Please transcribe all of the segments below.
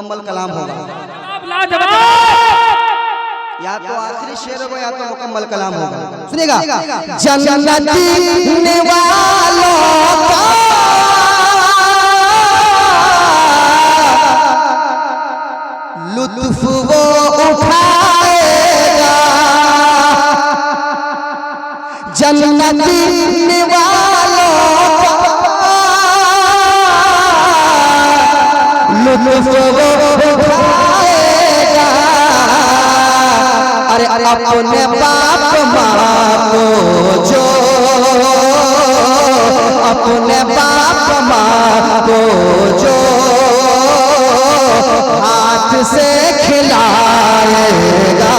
मुकम्मल कलाम होगा। या तो आखिरी शेर होगा या तो मुकम्मल कलाम होगा। सुनिएगा, जन्नती निवालों का लुत्फ वो उठाएगा, जन्नती निवालों का लुत्फ वो उठाएगा। अरे अपने बाप माँ को जो, अपने बाप माँ को जो हाथ से खिलाएगा।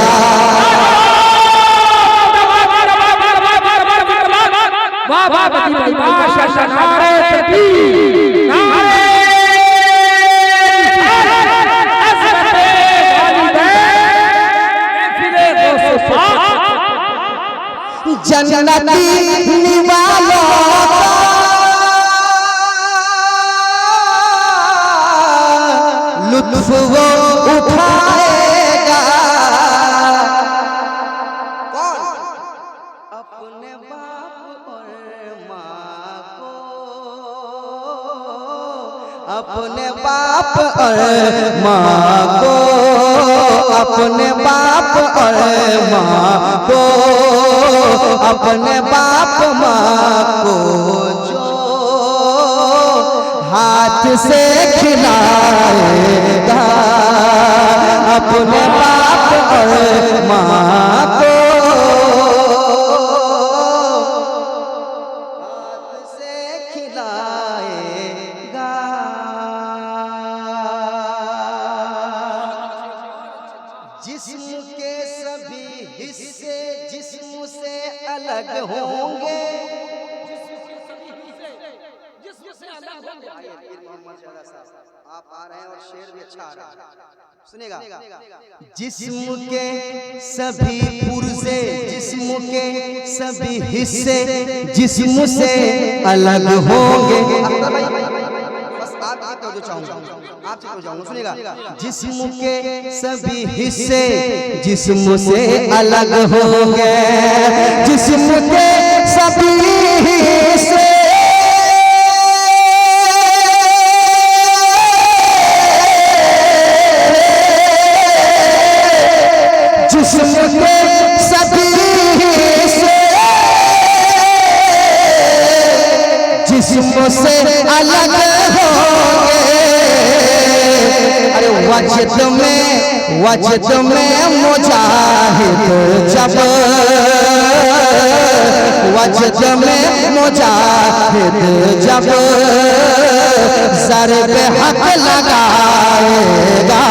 जन्नती निवालों का लुत्फ वो उठाएगा। कौन? अपने बाप और माँ को, अपने बाप और माँ को, अपने बाप और माँ को, अपने बाप माँ को जो हाथ से खिलाएगा, अपने बाप और माँ को हाथ से खिलाएगा। जिस्म के सभी हिस्से जिस्म से अलग होंगे, आप आ रहे हैं और शेर भी अच्छा आ रहा है। सुनिएगा, जिस्म के सभी पुर्जे जिस्म के सभी हिस्से जिस्म से अलग होंगे। बस आपकी तवज्जो चाहूंगा, आपसे तो जाऊंगा। सुनिएगा, जिस्म के सभी हिस्से जिस्म से अलग होंगे, जिस्म के सभी हिस्से जिस्म के सभी हिस्से जिस्म से अलग होंगे। अरे वजद में मुजाहिद जब, वजद में मुजाहिद जब ज़रब हक लगाएगा,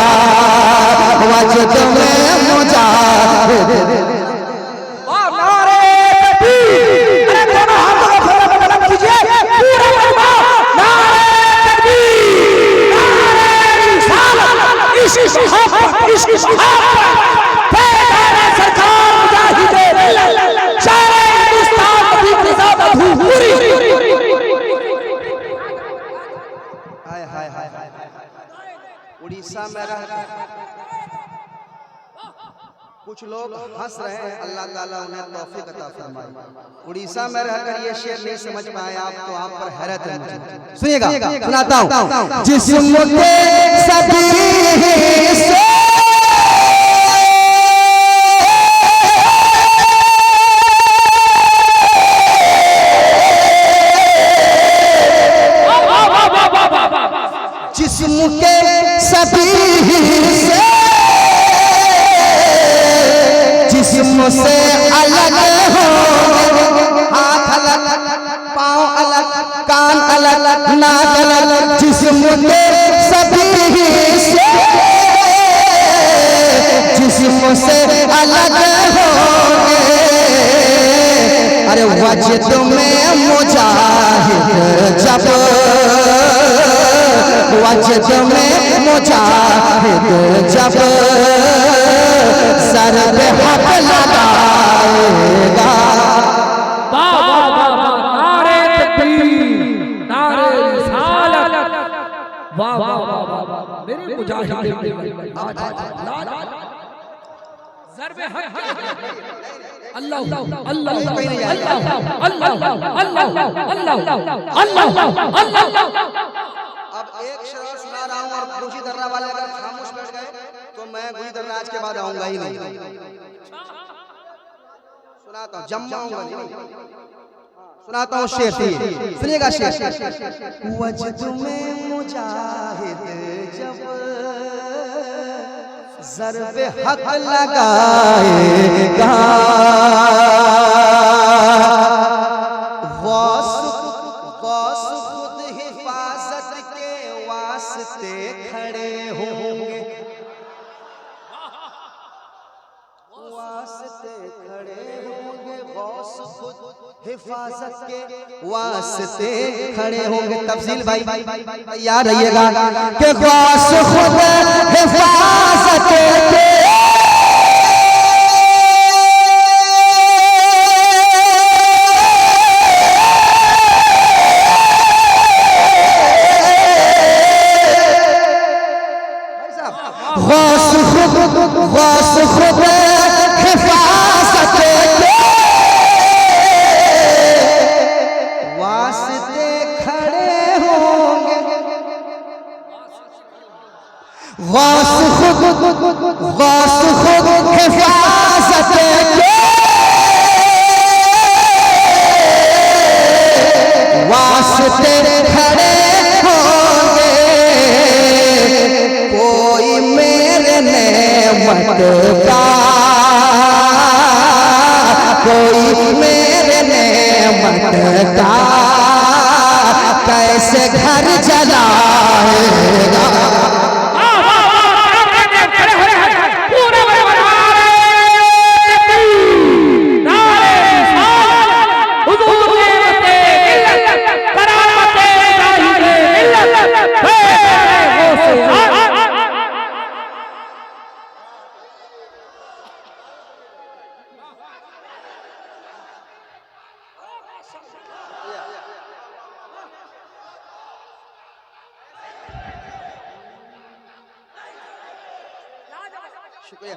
वजद में मुजाहिद। उड़ीसा में रह कुछ लोग हंस रहे हैं, अल्लाह ताला उन्हें तौफीक अता फरमाए। उड़ीसा में रहकर ये शेर नहीं समझ पाए आप तो आप पर हैरत है। सुनिएगा, सुनाता हूँ। जिस्म के सभी हिस्से जिस्म के सभी हिस्से जिस्म से अलग होंगे, हाथ अलग, पाँव अलग, कान अलग, नाक अलग, जिस्म के सभी हिस्से जिस्म से अलग होंगे। अरे वजद में मुजाहिद जब, वजद में मुजाहिद जब सर पे हक लगाएगा। नारे तकबीर, नारे रिसालत, वाह वाह वाह वाह। मेरे अब एक शेर सुना रहा हूँ और गुजी दर्रा वाले अगर खामोश बैठ गए तो मैं गुजी दर्रा आज के बाद आऊंगा ही नहीं। सुनाता हूँ, जमाऊंगा नहीं, सुनाता हूँ शेर। सुनिएगा शेर। वजद में मुजाहिद जब ज़र्बे हक लगाएगा, गौस खुद हिफाजत के वास्ते खड़े होंगे, वास्ते खड़े होंगे, गौस खुद हिफाजत के वास्ते खड़े होंगे। तफसील भाई तैयार रहिएगा कि गौस खुद हिफाजत के गौस खुद हिफाजत के वास्ते खड़े होंगे, गौस खुद हिफाजत के वास्ते खड़े होंगे। कोई मेरे नेमत का, कोई मेरे नेमत का कैसे घर जलाएगा। शुक्रिया।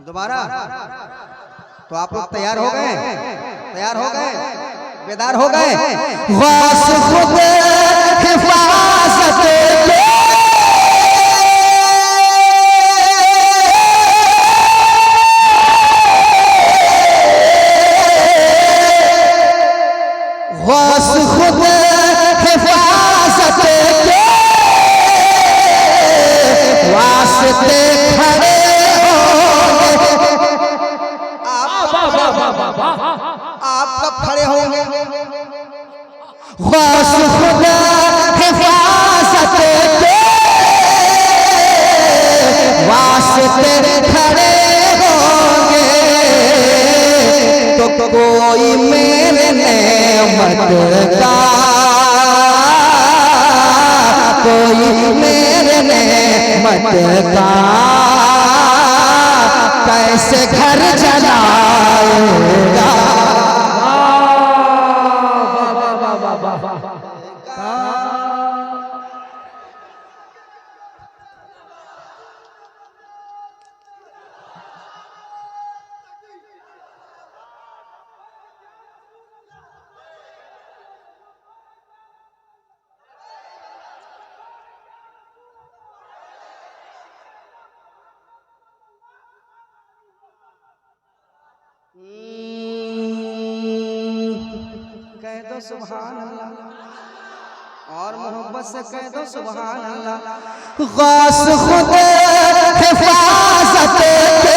दोबारा तो आप लोग तैयार हो गए? तैयार हो गए? बेदार हो गए? गौस खुद हिफाजत के गौस खुद हिफाजत के वास्ते खड़े आप कब खड़े होंगे? गौस खुद हिफाजत के वास्ते खड़े होंगे। तो कोई मेरे नेमत का, कोई मेरे नेमत का कैसे घर जलाएगा। कह दो सुभान अल्लाह और मोहब्बत से कह दो सुभान अल्लाह। गौस खुद हिफाजत के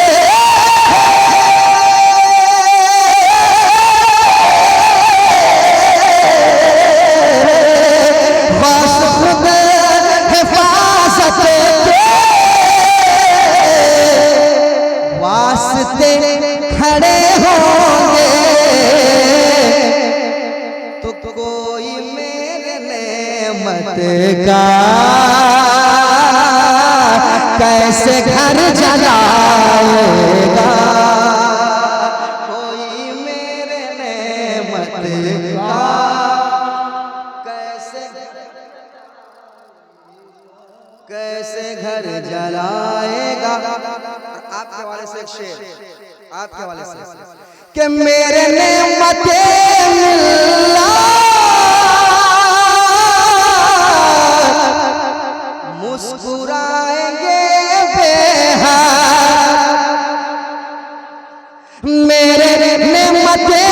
वास्ते खड़े होंगे तो कोई मेरे नेमत का कैसे घर जलाएगा, कोई मेरे नेमत का कैसे घर जलाएगा। आपके वाले से एक शेर, आपके वाले से कि मेरे नेमते मिल्ला मुस्कुराएंगे बेहद, मेरे नेमते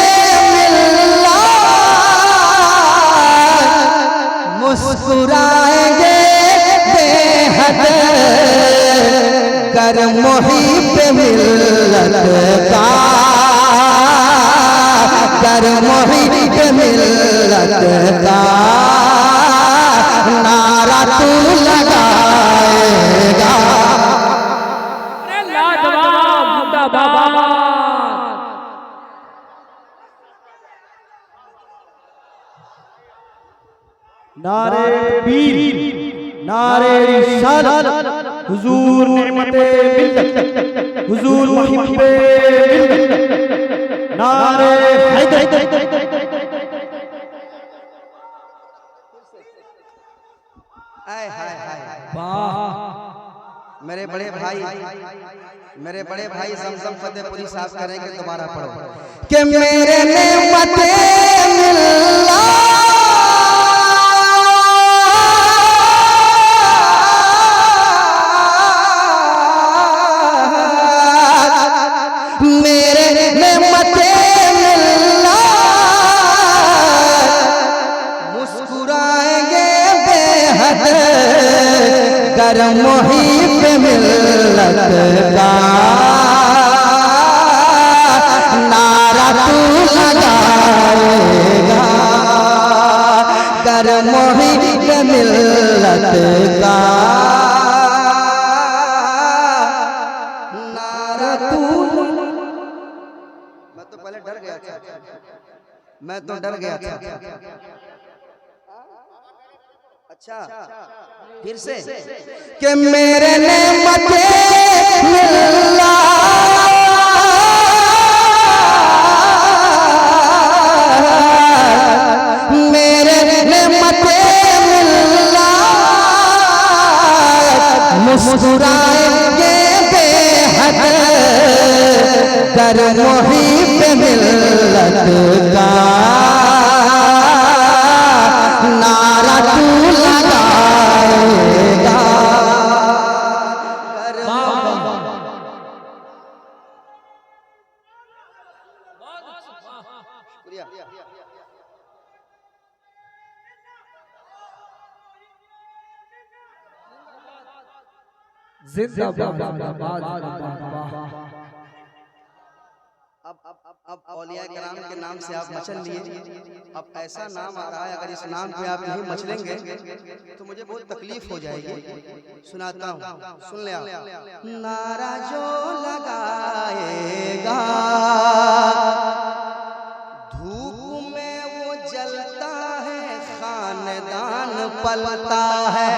मिल्ला मुस्कुराएंगे बेहद, कर मुहिब मिल्लत का, कर मुहिब मिल्लत का नारा तू लगाएगा। अरे लाजवाब मुर्दाबाद। नारे तकबीर, नारे रिसालत, हुजूर नेमते मिल्लत, हुजूर मुहिब्बे मिल्लत, नारे हैदर। वाह, मेरे बड़े भाई, मेरे बड़े भाई ज़मज़म फतेहपुरी साहब करेंगे, दोबारा पढ़ो कि मेरे नेमते मिल्ला कर मुहिब मिल्लत का नारा तू लगाएगा, कर मुहिब मिल्लत का नारा तू। मैं तो पहले डर गया था, मैं तो डर गया था। अच्छा फिर से कि मेरे नेमते मिल्ला मेरे नेमते मिल्ला मुस्कुराएंगे बेहद, कर मुहिब मिल्लत का नारा तू लगाएगा। अब औलिया कराम के नाम से आप मचल लिए, अब ऐसा नाम आ रहा है, अगर इस नाम पे आप नहीं मचलेंगे तो मुझे बहुत तकलीफ हो जाएगी। सुनाता हूँ, सुन ले आप। नारा जो लगाएगा धूप में वो जलता है, खानदान पलता है,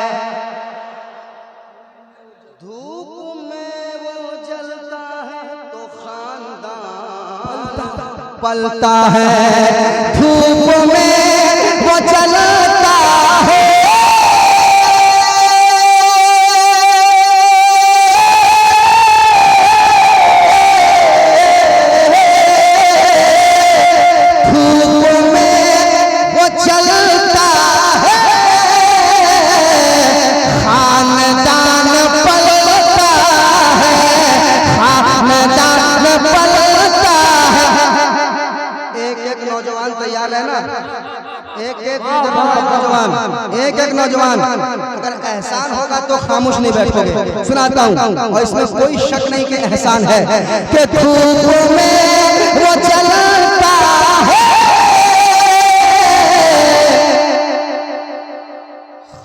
धूप में वो जलता है तो खानदान पलता है, धूप में वो जलता है एक एक नौजवान अगर एहसान होगा तो खामोश नहीं बैठोगे। सुनाता हूँ और इसमें कोई शक नहीं कि एहसान है कि धूप में वो जलता है,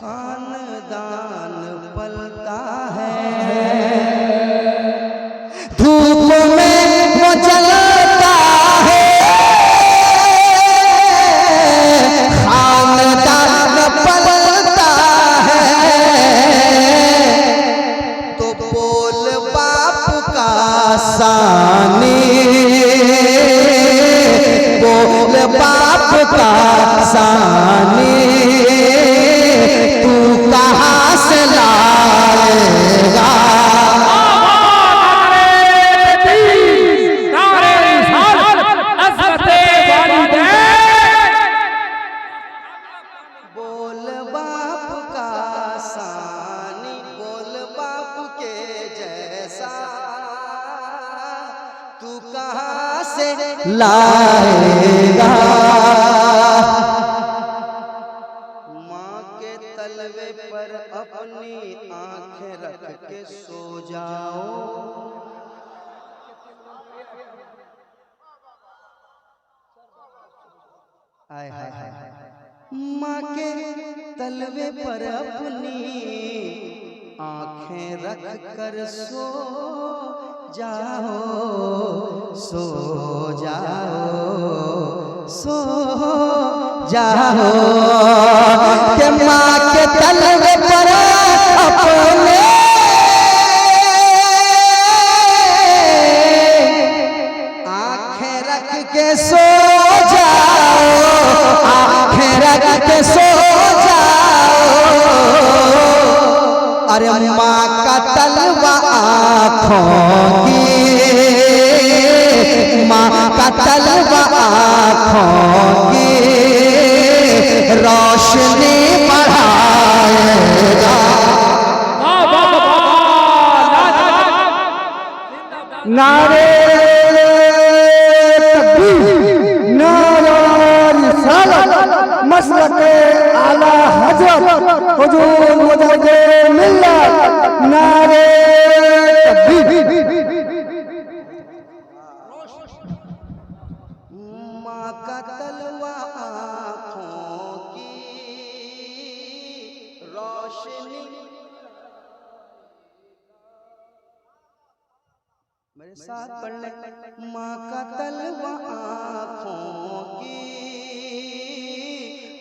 खानदान पलता है, धूप में बाप का सानी तू कहाँ से लाएगा। बोल बाप का सानी बोल बाप के जैसा तू कहाँ से लाएगा। माँ के तलवे पर अपनी आंखें रख के सो जाओ। आय हाय हाय माँ के तलवे पर अपनी आंखें रख कर सो जाओ, सो जाओ, सो जाओ। के माँ के तलवे पर अपने आंखें रख के सो जाओ, आंखें रख के सो जाओ। अरे माँ का तलवा आँखों की, माँ का तलवा आँखों की रोशनी बढ़ाएगा। नारे तकबीर, नारे रिसालत, मसलके आला हजरत हुजूर मुजद्दिद मिल्लत। नारे तकबीर। माँ का तलवा आँखों की रोशनी। मेरे साथ पढ़ ले। माँ का तलवा आँखों की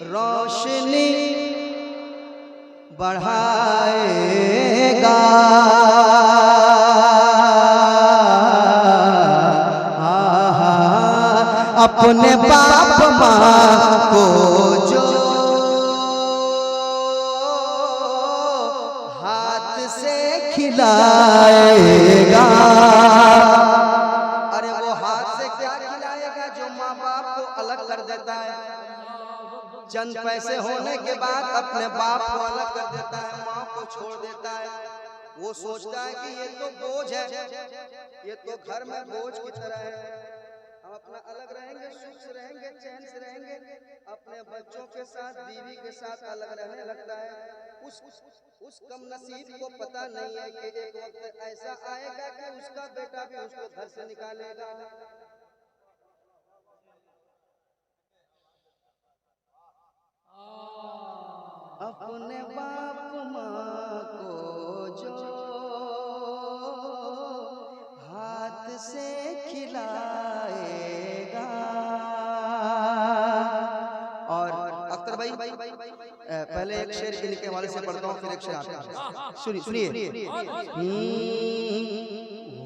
रोशनी बढ़ाएगा। अपने बाप माँ को जो हाथ से खिलाएगा। अरे वो हाथ से क्या खिलाएगा जो माँ बाप को अलग कर देता है। चंद पैसे होने के बाद अपने बाप को अलग कर देता है, माँ को छोड़ देता है। वो सोचता है कि ये तो बोझ है, ये तो घर में बोझ की तरह है। हम अपना अलग रहेंगे, सुख से रहेंगे, चैन से रहेंगे। अपने बच्चों के साथ, बीवी के साथ अलग रहने लगता है। उस कम नसीब को पता नहीं है कि एक वक्त ऐसा आएगा कि उसका बेटा भी उसको घर से निकालेगा। अपने बाप माँ को जो हाथ से खिलाएगा। और अख्तर भाई पहले एक शेर इनके हवाले से पढ़ता हूँ, फिर एक शेर आता है। सुनिए।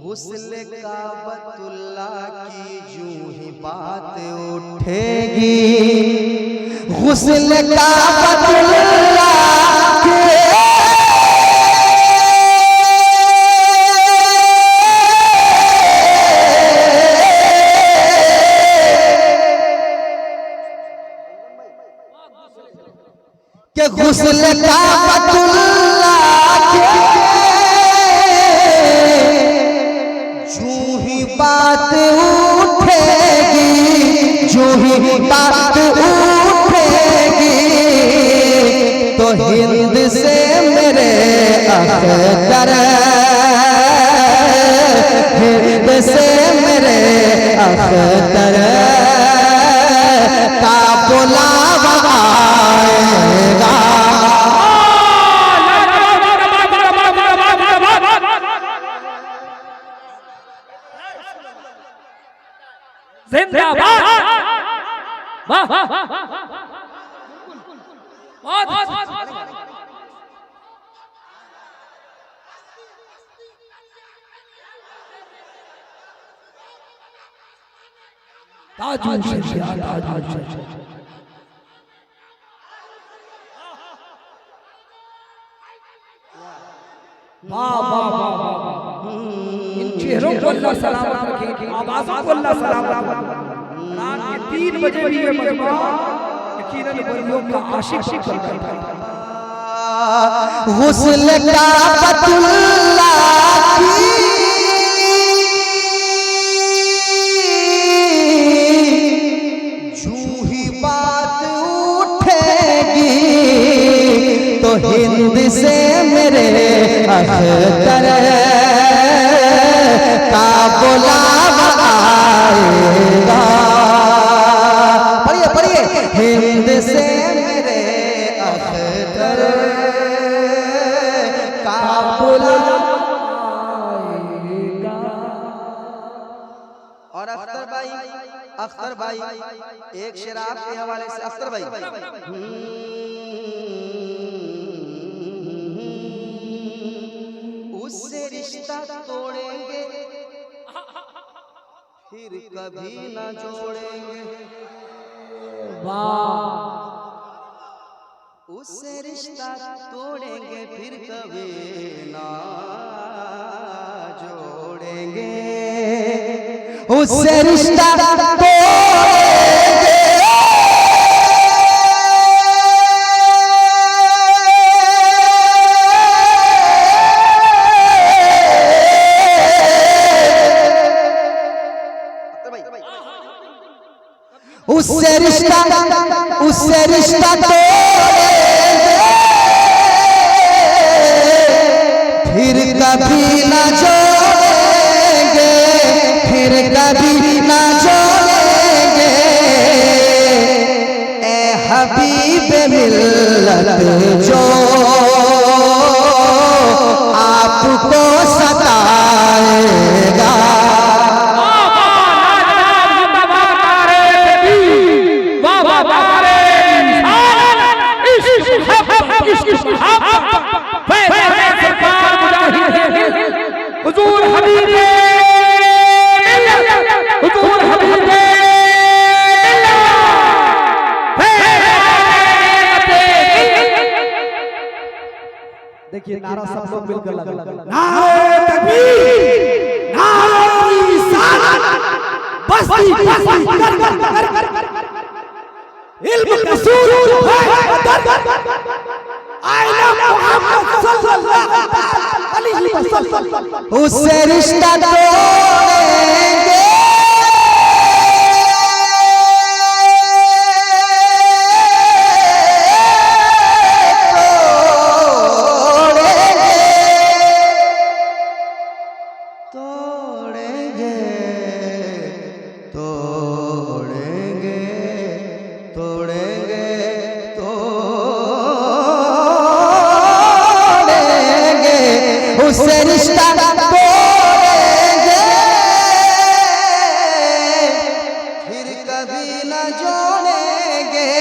हुस्न काबतुल्लाह की जूं ही बात उठेगी, हुस्न काबतुल्लाह के हुस्न काबतुल्लाह के जूं ही बात उठेगी, जूं ही बात उठेगी तो हिंद से मेरे अख्तर, हिंद से मेरे अख्तर का बुलावा आएगा। जिंदाबाद। वाह वाह वाह बहुत ताजुल शरिया ताजुल शरिया। वाह वाह वाह वाह, इन चेहरों को अल्लाह सलामत रखे, आवाज़ों को अल्लाह सलामत रखे। रात के 3 बजे भी ये मजमा यकीनन वलियों का आशिक बन बैठा था। हुस्न काबतुल्लाह की जूं ही बात उठेगी तो हिंद से मेरे अख्तर का बुलावा आएगा। पढ़िए पढ़िए, हिंद से मेरे अख्तर का बुलावा आएगा। और अख्तर भाई एक शेर आपके हवाले से। अख्तर भाई, उससे रिश्ता तोड़ेंगे फिर कभी न जोड़ेंगे। वाह, उससे रिश्ता तोड़ेंगे फिर कभी ना जोड़ेंगे। उससे रिश्ता तोड़ेंगे उससे रिश्ता तोड़ेंगे फिर कभी ना जोड़ेंगे, फिर कभी ना जोड़ेंगे। ए हबीब मिल्लत जो आपको सताएगा। हुजूर हबीबे हुजूर हबीबे देखिए नारा सब लोग मिलकर लगा, नारे तकबीर, नारे रिसालत, बस्ती बस्ती कर इल्म कसूर है आईना मोहम्मद सल्लल्लाहु अलैहि वसल्लम। उससे रिश्ता तोड़ेंगे तोड़ेंगे तोड़ेंगे तोड़ेंगे तोड़ेंगे। उससे रिश्ता तोड़ेंगे फिर कभी न जोड़ेंगे।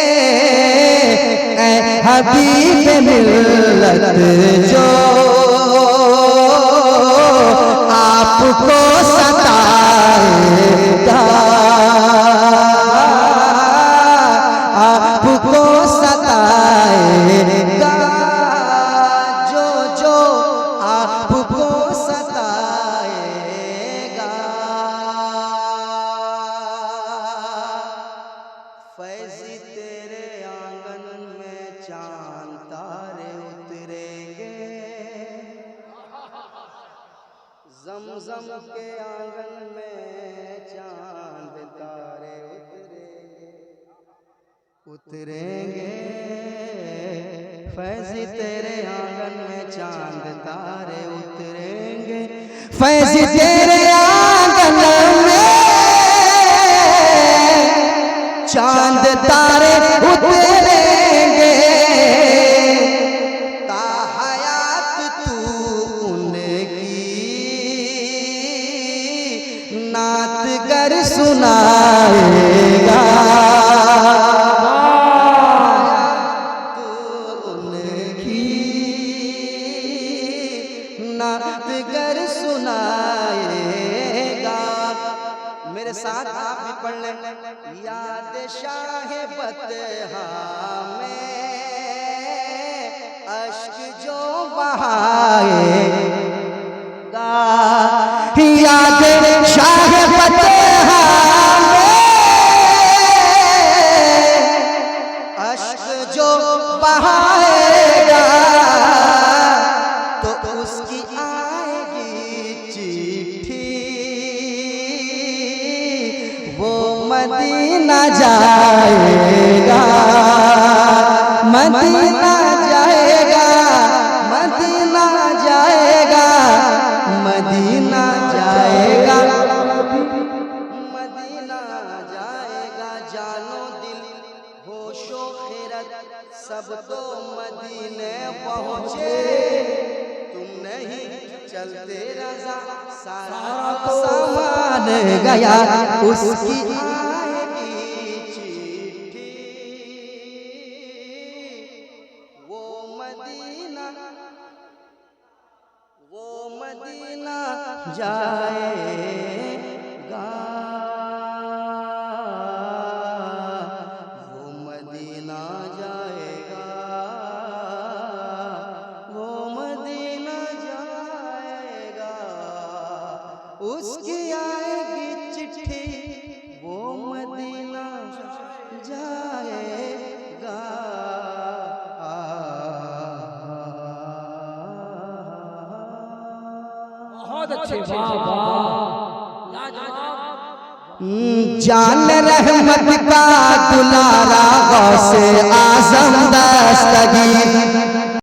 ऐ हबीब मिल्लत जो आपको सताएगा, आपको सताएगा, जो जो आपको सताएगा। फैज़ी तेरे आंगन में चांद तारे उतरेंगे, ज़मज़म के आंगन में चांद तारे उतरेंगे। फैज़ी तेरे आंगन में चांद तारे उतरेंगे। फैज़ी तेरे आंगन में चांद तारे उतरेंगे। ताहयात तू उनकी नात गर सुनाएगा। तू उनकी नात गर सुनाएगा। मेरे साथ आप भी पढ़ लें। याद शाह बतहा में अश्क जो बहाएगा, याद शाह बतहा में अश्क जो बहाएगा, तो उसकी आएगी चिट्ठी, वो मदीना जाएगा, मदीना जाएगा, मदीना जाएगा, मदीना जाएगा, मदीना जाएगा। जानो दिल होशो खिरत सब तो मदीने पहुँचे, तुम नहीं चलते रजा सारा तो सामान गया, उसकी आएगी चिट्ठी, वो मदीना जाएगा, वो मदीना जाएगा, वो मदीना जाएगा, उसकी आएगी चिट्ठी, वो मदीना जाएगा। बहुत अच्छे, वाह वाह, लाजवाब। जान रहमत का दुलारा गौसे आज़म दस्तगीर,